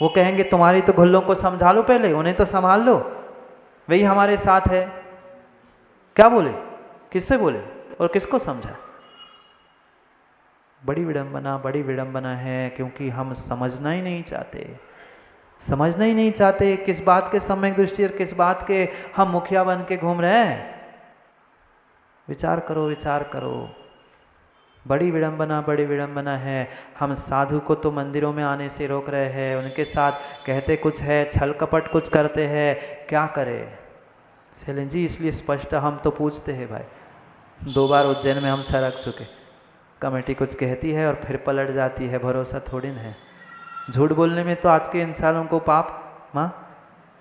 वो कहेंगे तुम्हारी तो घुल्लों को समझा लो, पहले उन्हें तो संभाल लो, वही हमारे साथ है। क्या बोले, किससे बोले और किसको समझा? बड़ी विडंबना है, क्योंकि हम समझना ही नहीं चाहते, समझना ही नहीं चाहते किस बात के सम्यक दृष्टि और किस बात के हम मुखिया बन के घूम रहे हैं। विचार करो, विचार करो। बड़ी विडंबना है। हम साधु को तो मंदिरों में आने से रोक रहे हैं, उनके साथ कहते कुछ है, छल कपट कुछ करते हैं, क्या करें शैलेंद्र जी? इसलिए स्पष्ट हम तो पूछते हैं भाई। 2 बार उज्जैन में हम सरक चुके, कमेटी कुछ कहती है और फिर पलट जाती है, भरोसा थोड़ी ना है। झूठ बोलने में तो आज के इंसानों को पाप, माँ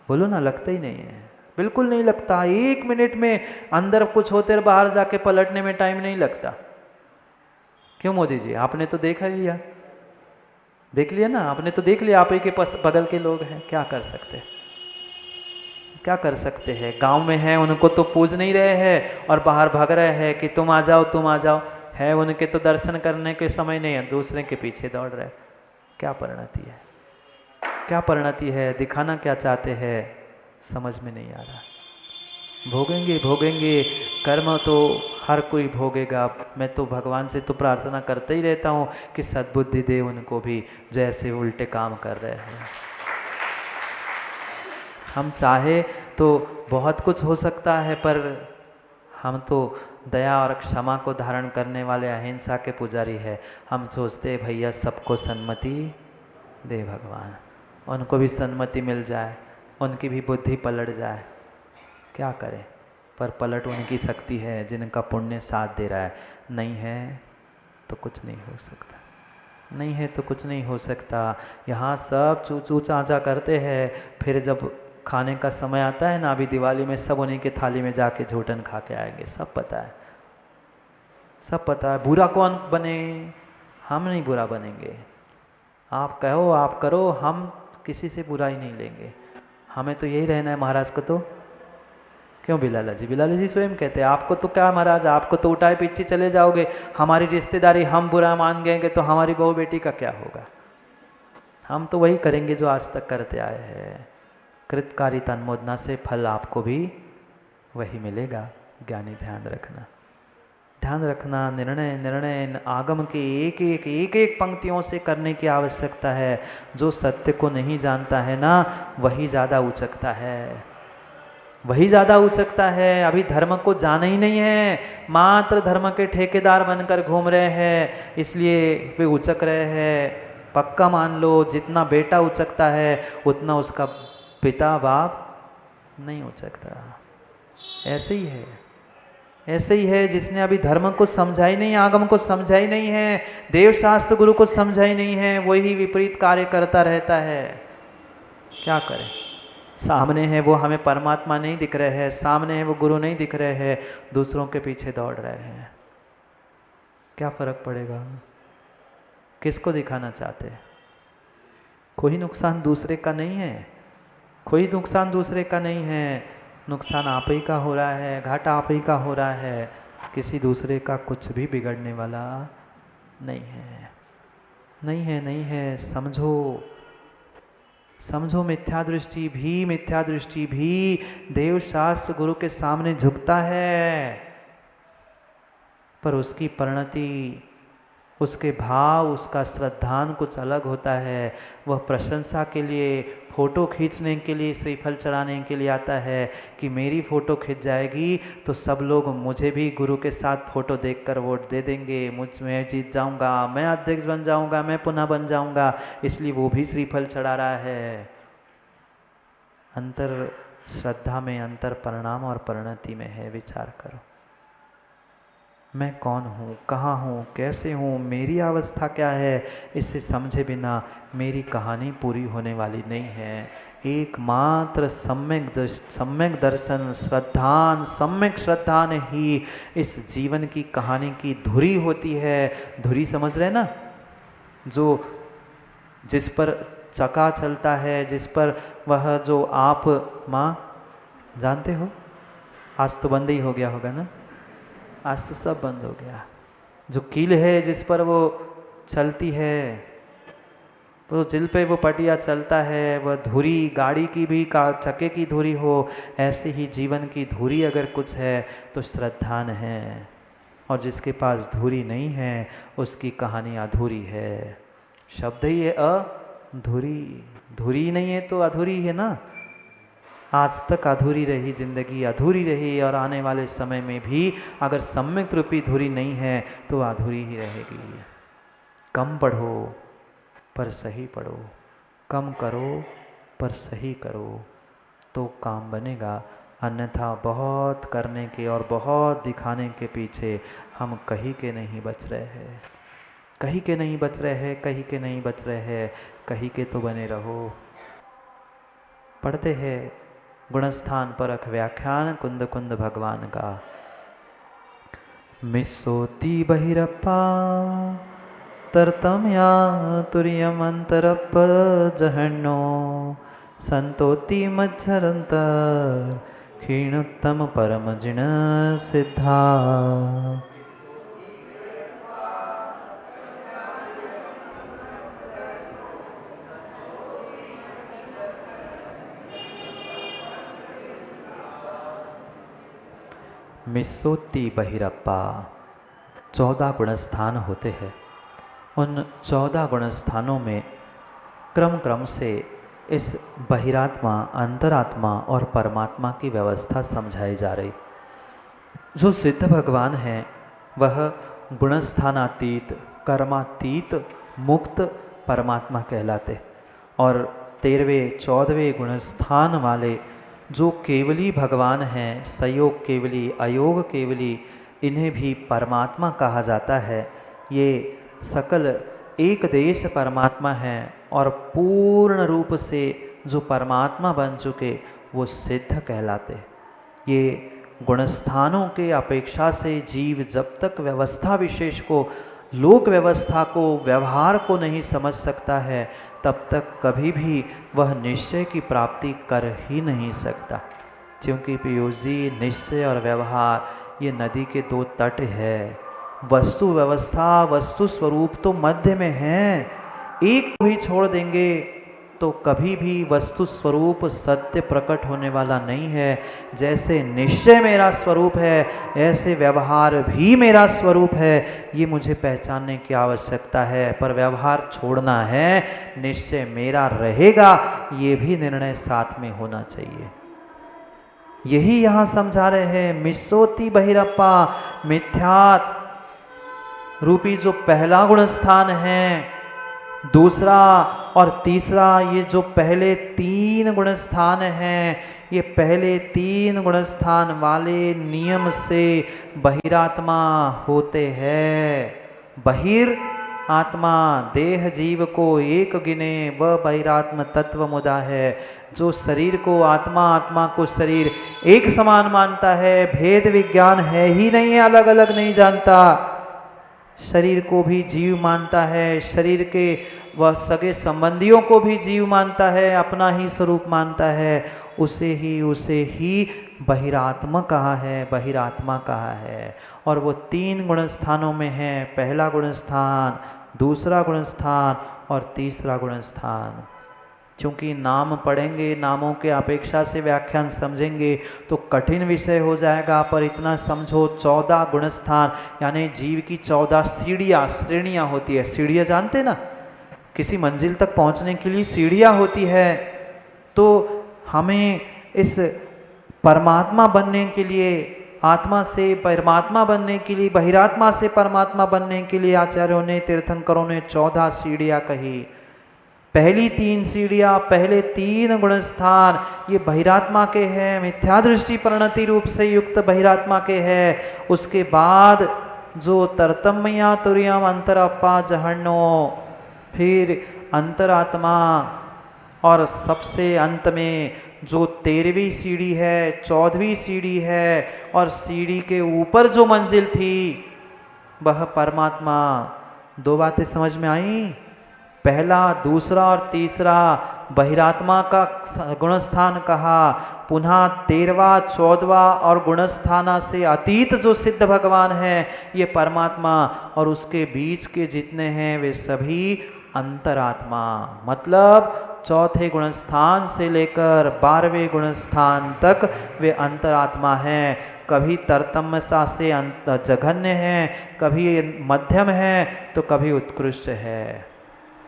बोलो ना, लगता ही नहीं है, बिल्कुल नहीं लगता। 1 मिनट में अंदर कुछ होते और बाहर जाके पलटने में टाइम नहीं लगता। क्यों मोदी जी, आपने तो देख लिया, देख लिया ना, आपने तो देख लिया, आप ही के बगल के लोग हैं, क्या कर सकते, क्या कर सकते हैं? गांव में है, उनको तो पूज नहीं रहे हैं और बाहर भाग रहे हैं कि तुम आ जाओ, तुम आ जाओ। है उनके तो दर्शन करने के समय नहीं है, दूसरे के पीछे दौड़ रहे। क्या परिणति है, क्या परिणति है? दिखाना क्या चाहते हैं, समझ में नहीं आ रहा। भोगेंगे भोगेंगे, कर्म तो हर कोई भोगेगा। मैं तो भगवान से तो प्रार्थना करते ही रहता हूँ कि सद्बुद्धि दे उनको भी, जैसे उल्टे काम कर रहे हैं। हम चाहे तो बहुत कुछ हो सकता है, पर हम तो दया और क्षमा को धारण करने वाले अहिंसा के पुजारी है। हम सोचते हैं भैया सबको सन्मति दे भगवान, उनको भी सन्मति मिल जाए, उनकी भी बुद्धि पलट जाए। क्या करें, पर पलट उनकी शक्ति है जिनका पुण्य साथ दे रहा है। नहीं है तो कुछ नहीं हो सकता, नहीं है तो कुछ नहीं हो सकता। यहाँ सब चू चू चाचा करते हैं, फिर जब खाने का समय आता है ना, अभी दिवाली में सब उन्हीं के थाली में जाके झूठन खा के आएंगे, सब पता है, सब पता है। बुरा कौन बने? हम नहीं बुरा बनेंगे। आप कहो, आप करो, हम किसी से बुरा ही नहीं लेंगे। हमें तो यही रहना है महाराज को। तो क्यों बिलाला जी? बिलाला जी स्वयं कहते हैं आपको तो क्या महाराज, आपको तो उठाए पीछे चले जाओगे, हमारी रिश्तेदारी हम बुरा मान गएंगे तो हमारी बहू बेटी का क्या होगा? हम तो वही करेंगे जो आज तक करते आए हैं। कृतकारी तन्मोदना से फल आपको भी वही मिलेगा। ज्ञानी ध्यान रखना, ध्यान रखना। निर्णय निर्णय आगम के एक एक पंक्तियों से करने की आवश्यकता है। जो सत्य को नहीं जानता है ना, वही ज़्यादा उचकता है, वही ज़्यादा उचकता है। अभी धर्म को जाना ही नहीं है, मात्र धर्म के ठेकेदार बनकर घूम रहे हैं, इसलिए वे उचक रहे हैं। पक्का मान लो, जितना बेटा उचकता है उतना उसका पिता बाप नहीं उचकता। ऐसे ही है, ऐसे ही है। जिसने अभी धर्म को समझा ही नहीं, आगम को समझा ही नहीं है, देव शास्त्र गुरु को समझा ही नहीं है, वही विपरीत कार्य करता रहता है। क्या करें? सामने है वो हमें परमात्मा नहीं दिख रहे हैं, सामने है वो गुरु नहीं दिख रहे हैं, दूसरों के पीछे दौड़ रहे हैं। क्या फर्क पड़ेगा? किसको दिखाना चाहते हैं? कोई नुकसान दूसरे का नहीं है, कोई नुकसान दूसरे का नहीं है। नुकसान आप ही का हो रहा है, घाटा आप ही का हो रहा है, किसी दूसरे का कुछ भी बिगड़ने वाला नहीं है, नहीं है, नहीं है। समझो, समझो। मिथ्या दृष्टि भी देव शास्त्र गुरु के सामने झुकता है, पर उसकी परिणति, उसके भाव, उसका श्रद्धान कुछ अलग होता है। वह प्रशंसा के लिए, फ़ोटो खींचने के लिए, श्रीफल चढ़ाने के लिए आता है कि मेरी फ़ोटो खिंच जाएगी तो सब लोग मुझे भी गुरु के साथ फ़ोटो देखकर वोट दे देंगे, मैं जीत जाऊंगा, मैं अध्यक्ष बन जाऊंगा, मैं पुनः बन जाऊंगा, इसलिए वो भी श्रीफल चढ़ा रहा है। अंतर श्रद्धा में, अंतर परिणाम और परिणति में है। विचार करो, मैं कौन हूँ, कहाँ हूँ, कैसे हूँ, मेरी अवस्था क्या है, इसे समझे बिना मेरी कहानी पूरी होने वाली नहीं है। एकमात्र सम्यक दर्शन, श्रद्धान, सम्यक श्रद्धान ही इस जीवन की कहानी की धुरी होती है। धुरी समझ रहे ना, जो जिस पर चका चलता है, जिस पर वह जो आप माँ जानते हो, आज तो बंद ही हो गया होगा ना, आज तो सब बंद हो गया। जो कील है जिस पर वो चलती है, तो जिल पे वो पटिया चलता है, वह धुरी गाड़ी की भी का चक्के की धुरी हो, ऐसे ही जीवन की धुरी अगर कुछ है तो श्रद्धान है, और जिसके पास धुरी नहीं है उसकी कहानी अधूरी है। शब्द ही है अधूरी, धुरी नहीं है तो अधूरी है ना। आज तक अधूरी रही जिंदगी, अधूरी रही, और आने वाले समय में भी अगर सम्यक रूपी धुरी नहीं है तो अधूरी ही रहेगी। कम पढ़ो पर सही पढ़ो, कम करो पर सही करो तो काम बनेगा, अन्यथा बहुत करने के और बहुत दिखाने के पीछे हम कहीं के नहीं बच रहे हैं, कहीं के नहीं बच रहे हैं, कहीं के नहीं बच रहे हैं, कहीं के तो बने रहो। पढ़ते हैं गुणस्थान परख व्याख्यान कुंद कुंद भगवान का। मिस्सोति बहिरप्पा तरतम या तुर्यम अंतरप जहन्नो संतोति मच्छरंतर क्षीणोत्तम परम जिण सिद्धा। मिस्सोति बहिरप्पा 14 गुणस्थान होते हैं। उन 14 गुणस्थानों में क्रम क्रम से इस बहिरात्मा, अंतरात्मा और परमात्मा की व्यवस्था समझाई जा रही। जो सिद्ध भगवान हैं वह गुणस्थानातीत, कर्मातीत, मुक्त परमात्मा कहलाते, और 13वें 14वें गुणस्थान वाले जो केवली भगवान हैं, सयोग केवली, अयोग केवली, इन्हें भी परमात्मा कहा जाता है। ये सकल एक देश परमात्मा हैं और पूर्ण रूप से जो परमात्मा बन चुके वो सिद्ध कहलाते। ये गुणस्थानों के अपेक्षा से जीव जब तक व्यवस्था विशेष को, लोक व्यवस्था को, व्यवहार को नहीं समझ सकता है तब तक कभी भी वह निश्चय की प्राप्ति कर ही नहीं सकता। क्योंकि पीयूष जी, निश्चय और व्यवहार ये नदी के 2 तट है। वस्तु व्यवस्था, वस्तु स्वरूप तो मध्य में है, एक भी छोड़ देंगे तो कभी भी वस्तु स्वरूप सत्य प्रकट होने वाला नहीं है। जैसे निश्चय मेरा स्वरूप है ऐसे व्यवहार भी मेरा स्वरूप है, ये मुझे पहचानने की आवश्यकता है। पर व्यवहार छोड़ना है, निश्चय मेरा रहेगा, ये भी निर्णय साथ में होना चाहिए। यही यहाँ समझा रहे हैं। मिस्सोति बहिरप्पा, मिथ्यात रूपी जो पहला गुण स्थान है, दूसरा और तीसरा, ये जो पहले 3 गुण स्थान हैं, ये पहले 3 गुण स्थान वाले नियम से बहिरात्मा होते हैं। बहिर आत्मा देह जीव को एक गिने वह बहिरात्म तत्व मुदा है। जो शरीर को आत्मा, आत्मा को शरीर एक समान मानता है, भेद विज्ञान है ही नहीं है, अलग अलग नहीं जानता। शरीर को भी जीव मानता है, शरीर के वह सगे संबंधियों को भी जीव मानता है, अपना ही स्वरूप मानता है, उसे ही बहिरात्मा कहा है, बहिरात्मा कहा है। और वो 3 गुण स्थानों में है, पहला गुण स्थान, दूसरा गुण स्थान और तीसरा गुण स्थान। क्योंकि नाम पढ़ेंगे, नामों के अपेक्षा से व्याख्यान समझेंगे तो कठिन विषय हो जाएगा। पर इतना समझो, 14 गुण स्थान यानी जीव की 14 सीढ़ियाँ, श्रेणियाँ होती है। सीढ़ियाँ जानते ना, किसी मंजिल तक पहुँचने के लिए सीढ़ियाँ होती है। तो हमें इस परमात्मा बनने के लिए, आत्मा से परमात्मा बनने के लिए, बहिरात्मा से परमात्मा बनने के लिए आचार्यों ने, तीर्थंकरों ने 14 सीढ़ियाँ कही। पहली 3 सीढ़ियाँ, पहले 3 गुण स्थान ये बहिरात्मा के हैं, मिथ्या दृष्टि परिणति रूप से युक्त बहिरात्मा के हैं। उसके बाद जो तरतम्या तुर्यम अंतरप्पा जहन्नो, फिर अंतरात्मा, और सबसे अंत में जो 13वीं सीढ़ी है, 14वीं सीढ़ी है, और सीढ़ी के ऊपर जो मंजिल थी वह परमात्मा। 2 बातें समझ में आई? पहला, दूसरा और तीसरा बहिरात्मा का गुणस्थान कहा, पुनः 13वां 14वां और गुणस्थाना से अतीत जो सिद्ध भगवान है ये परमात्मा, और उसके बीच के जितने हैं वे सभी अंतरात्मा, मतलब चौथे गुणस्थान से लेकर 12वें गुणस्थान तक वे अंतरात्मा हैं। कभी तरतम्यसा से जघन्य है, कभी मध्यम है, तो कभी उत्कृष्ट है।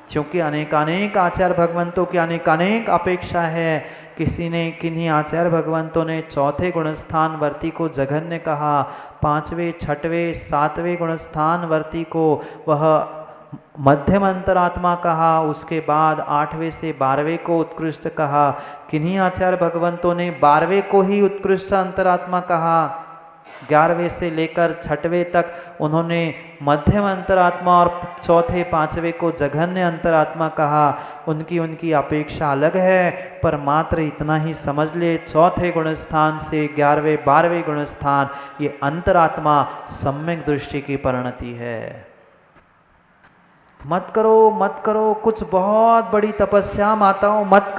क्योंकि अनेकानेक आचार्य भगवंतों की अनेकानेक अपेक्षा है। किन्हीं आचार्य भगवंतों ने चौथे गुणस्थान वर्ती को जघन्य कहा, 5वें 6वें 7वें गुणस्थान वर्ती को वह मध्यम अंतरात्मा कहा, उसके बाद 8वें से 12वें को उत्कृष्ट कहा। किन्हीं आचार्य भगवंतों ने 12वें को ही उत्कृष्ट अंतरात्मा कहा, 11वें से लेकर 6वें तक उन्होंने मध्यम अंतरात्मा और चौथे 5वें को जघन्य अंतरात्मा कहा। उनकी अपेक्षा अलग है, पर मात्र इतना ही समझ ले, चौथे गुणस्थान से 11वें 12वें गुणस्थान ये अंतरात्मा सम्यक दृष्टि की परिणति है। मत करो कुछ बहुत बड़ी तपस्या माताओं, मत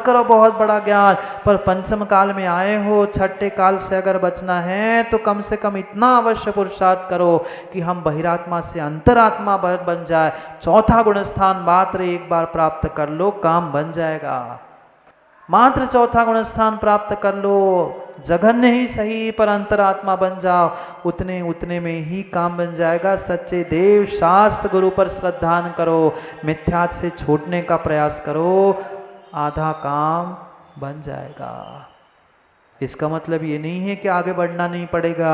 करो बहुत बड़ा ज्ञान, पर पंचम काल में आए हो, छठे काल से अगर बचना है तो कम से कम इतना अवश्य पुरुषार्थ करो कि हम बहिरात्मा से अंतरात्मा बन जाए। चौथा गुणस्थान मात्र एक बार प्राप्त कर लो, काम बन जाएगा। मात्र चौथा गुणस्थान प्राप्त कर लो, जघन्य ही सही पर अंतरात्मा बन जाओ, उतने में ही काम बन जाएगा। सच्चे देव शास्त्र गुरु पर श्रद्धान करो, मिथ्यात से छूटने का प्रयास करो, आधा काम बन जाएगा। इसका मतलब ये नहीं है कि आगे बढ़ना नहीं पड़ेगा।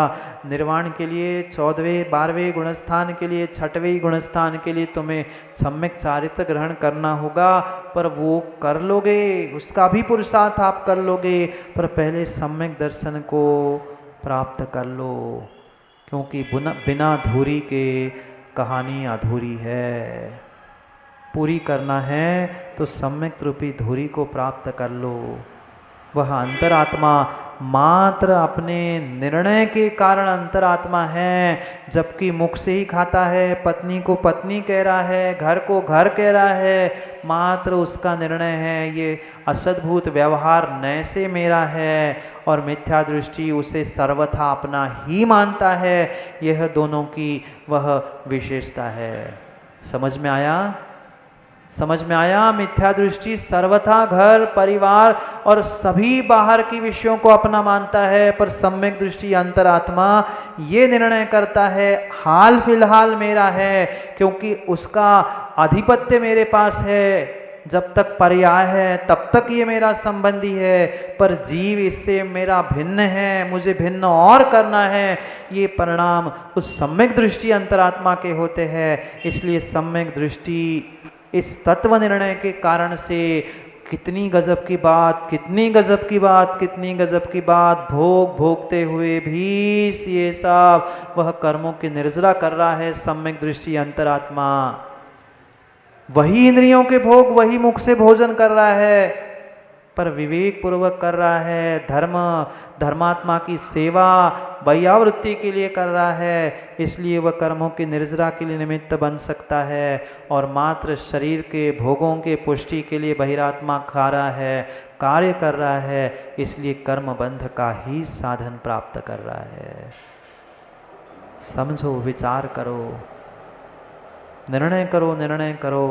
निर्वाण के लिए 14वें 12वें गुणस्थान के लिए 6वें गुणस्थान के लिए तुम्हें सम्यक चारित्र ग्रहण करना होगा, पर वो कर लोगे, उसका भी पुरुषार्थ आप कर लोगे, पर पहले सम्यक दर्शन को प्राप्त कर लो, क्योंकि बिना धूरी के कहानी अधूरी है। पूरी करना है तो सम्यक रूपी धूरी को प्राप्त कर लो। वह अंतरात्मा मात्र अपने निर्णय के कारण अंतरात्मा है, जबकि मुख से ही खाता है, पत्नी को पत्नी कह रहा है, घर को घर कह रहा है, मात्र उसका निर्णय है। ये असद्भूत व्यवहार नय से मेरा है और मिथ्या दृष्टि उसे सर्वथा अपना ही मानता है। यह दोनों की वह विशेषता है। समझ में आया? मिथ्या दृष्टि सर्वथा घर परिवार और सभी बाहर की विषयों को अपना मानता है, पर सम्यक दृष्टि अंतरात्मा ये निर्णय करता है हाल फिलहाल मेरा है, क्योंकि उसका आधिपत्य मेरे पास है। जब तक पर्याय है तब तक ये मेरा संबंधी है, पर जीव इससे मेरा भिन्न है, मुझे भिन्न और करना है। ये परिणाम उस सम्यक दृष्टि अंतरात्मा के होते हैं। इसलिए सम्यक दृष्टि इस तत्व निर्णय के कारण से कितनी गजब की बात भोगते हुए भी ये सब वह कर्मों की निर्जरा कर रहा है। सम्यक दृष्टि अंतरात्मा वही इंद्रियों के भोग, वही मुख से भोजन कर रहा है, पर विवेक पूर्वक कर रहा है। धर्मात्मा की सेवा वैयावृत्ति के लिए कर रहा है, इसलिए वह कर्मों की निर्जरा के लिए निमित्त बन सकता है, और मात्र शरीर के भोगों के पुष्टि के लिए बहिरात्मा खा रहा है, कार्य कर रहा है, इसलिए कर्म बंध का ही साधन प्राप्त कर रहा है। समझो, विचार करो, निर्णय करो।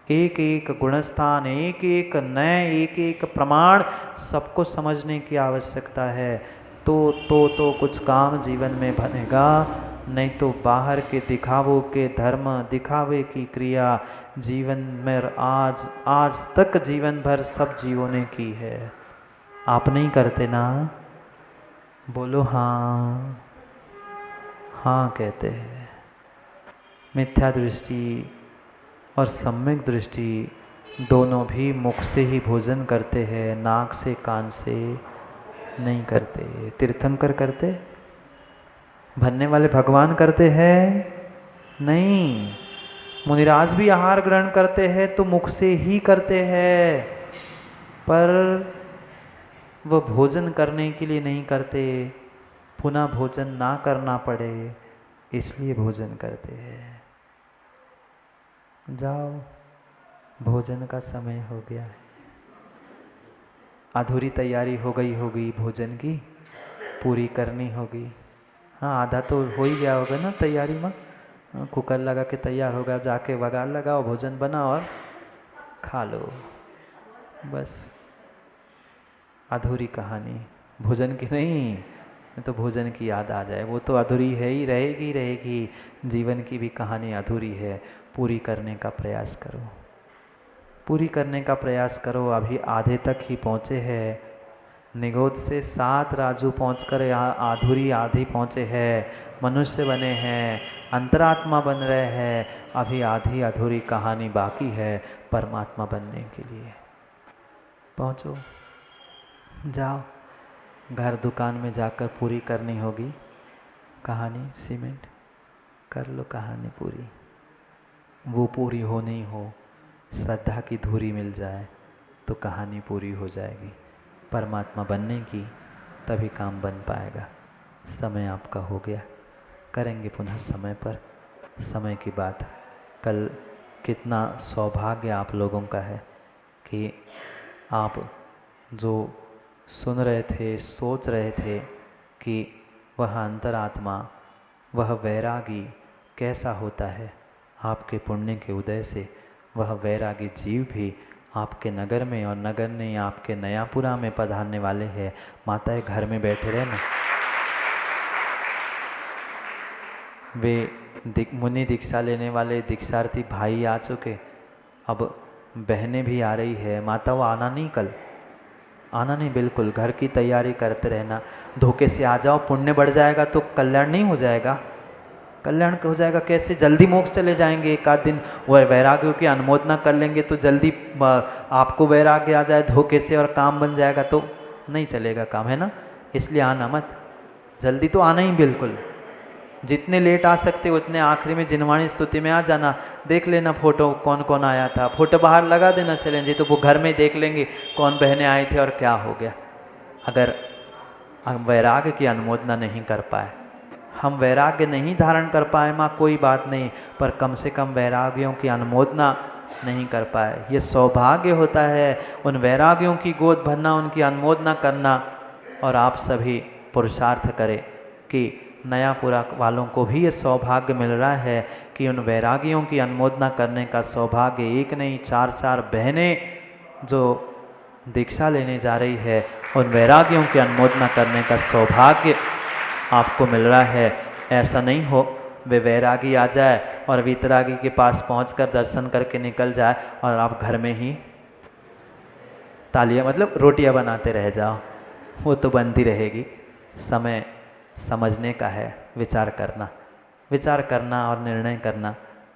एक एक गुणस्थान, एक एक नय, एक एक प्रमाण सबको समझने की आवश्यकता है। तो कुछ काम जीवन में बनेगा, नहीं तो बाहर के दिखावों के धर्म, दिखावे की क्रिया जीवन में आज तक जीवन भर सब जीवों ने की है। आप नहीं करते ना? बोलो हाँ कहते हैं। मिथ्या दृष्टि और सम्यक दृष्टि दोनों भी मुख से ही भोजन करते हैं, नाक से कान से नहीं करते। तीर्थंकर करते, भन्ने वाले भगवान करते हैं नहीं। मुनिराज भी आहार ग्रहण करते हैं तो मुख से ही करते हैं, पर वह भोजन करने के लिए नहीं करते, पुनः भोजन ना करना पड़े इसलिए भोजन करते हैं। जाओ, भोजन का समय हो गया है। अधूरी तैयारी हो गई भोजन की, पूरी करनी होगी। हाँ, आधा तो हो ही गया होगा ना तैयारी में। कुकर लगा के तैयार होगा, जाके बघार लगाओ, भोजन बनाओ और खा लो, बस। अधूरी कहानी भोजन की नहीं, तो भोजन की याद आ जाए, वो तो अधूरी है ही, रहेगी रहेगी। जीवन की भी कहानी अधूरी है, पूरी करने का प्रयास करो, पूरी करने का प्रयास करो। अभी आधे तक ही पहुँचे हैं, निगोद से 7 राजू पहुंचकर यहाँ अधूरी आधी पहुँचे हैं, मनुष्य बने हैं, अंतरात्मा बन रहे हैं, अभी आधी अधूरी कहानी बाकी है परमात्मा बनने के लिए। पहुँचो, जाओ, घर दुकान में जाकर पूरी करनी होगी कहानी, सीमेंट कर लो कहानी पूरी। वो पूरी हो नहीं हो, श्रद्धा की धूरी मिल जाए तो कहानी पूरी हो जाएगी परमात्मा बनने की, तभी काम बन पाएगा। समय आपका हो गया, करेंगे पुनः समय पर। समय की बात, कल कितना सौभाग्य आप लोगों का है कि आप जो सुन रहे थे, सोच रहे थे कि वह अंतरात्मा, वह वैरागी कैसा होता है, आपके पुण्य के उदय से वह वैरागी जीव भी आपके नगर में, और नगर ने आपके नयापुरा में पधारने वाले हैं। माताएं घर में बैठे रहे ना, वे मुनि दीक्षा लेने वाले दीक्षार्थी भाई आ चुके, अब बहनें भी आ रही है। माता वो आना नहीं, कल आना नहीं, बिल्कुल घर की तैयारी करते रहना। धोखे से आ जाओ, पुण्य बढ़ जाएगा तो कल्याण नहीं हो जाएगा। कल्याण हो जाएगा कैसे? जल्दी मोक्ष चले जाएंगे। एक आध दिन वह वैराग्यों की अनुमोदना कर लेंगे तो जल्दी आपको वैराग्य आ जाए धोखे से और काम बन जाएगा तो नहीं चलेगा काम, है ना। इसलिए आना मत, जल्दी तो आना ही बिल्कुल। जितने लेट आ सकते उतने आखिरी में जिनवाणी स्तुति में आ जाना। देख लेना फोटो कौन कौन आया था, फोटो बाहर लगा देना चलें जी, तो वो घर में देख लेंगे कौन बहनें आई थी और क्या हो गया। अगर हम वैराग्य की अनुमोदना नहीं कर पाए, हम वैराग्य नहीं धारण कर पाए माँ, कोई बात नहीं, पर कम से कम वैराग्यों की अनुमोदना नहीं कर पाए, ये सौभाग्य होता है। उन वैराग्यों की गोद भरना, उनकी अनुमोदना करना, और आप सभी पुरुषार्थ करें कि नयापुरा वालों को भी ये सौभाग्य मिल रहा है कि उन वैरागियों की अनुमोदना करने का सौभाग्य, एक नहीं 4-4 बहनें जो दीक्षा लेने जा रही है, उन वैरागियों की अनुमोदना करने का सौभाग्य आपको मिल रहा है। ऐसा नहीं हो वे वैरागी आ जाए और वीतरागी के पास पहुंचकर दर्शन करके निकल जाए और आप घर में ही तालियां मतलब रोटियां बनाते रह जाओ, वो तो बनती रहेगी। समय समझने का है, विचार करना और निर्णय करना।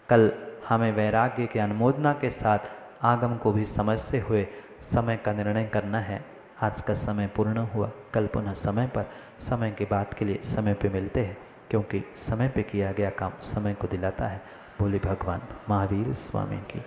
कल हमें वैराग्य की अनुमोदना के साथ आगम को भी समझते हुए समय का निर्णय करना है। आज का समय पूर्ण हुआ, कल पुनः समय पर, समय की बात के लिए समय पे मिलते हैं, क्योंकि समय पे किया गया काम समय को दिलाता है। बोले भगवान महावीर स्वामी की।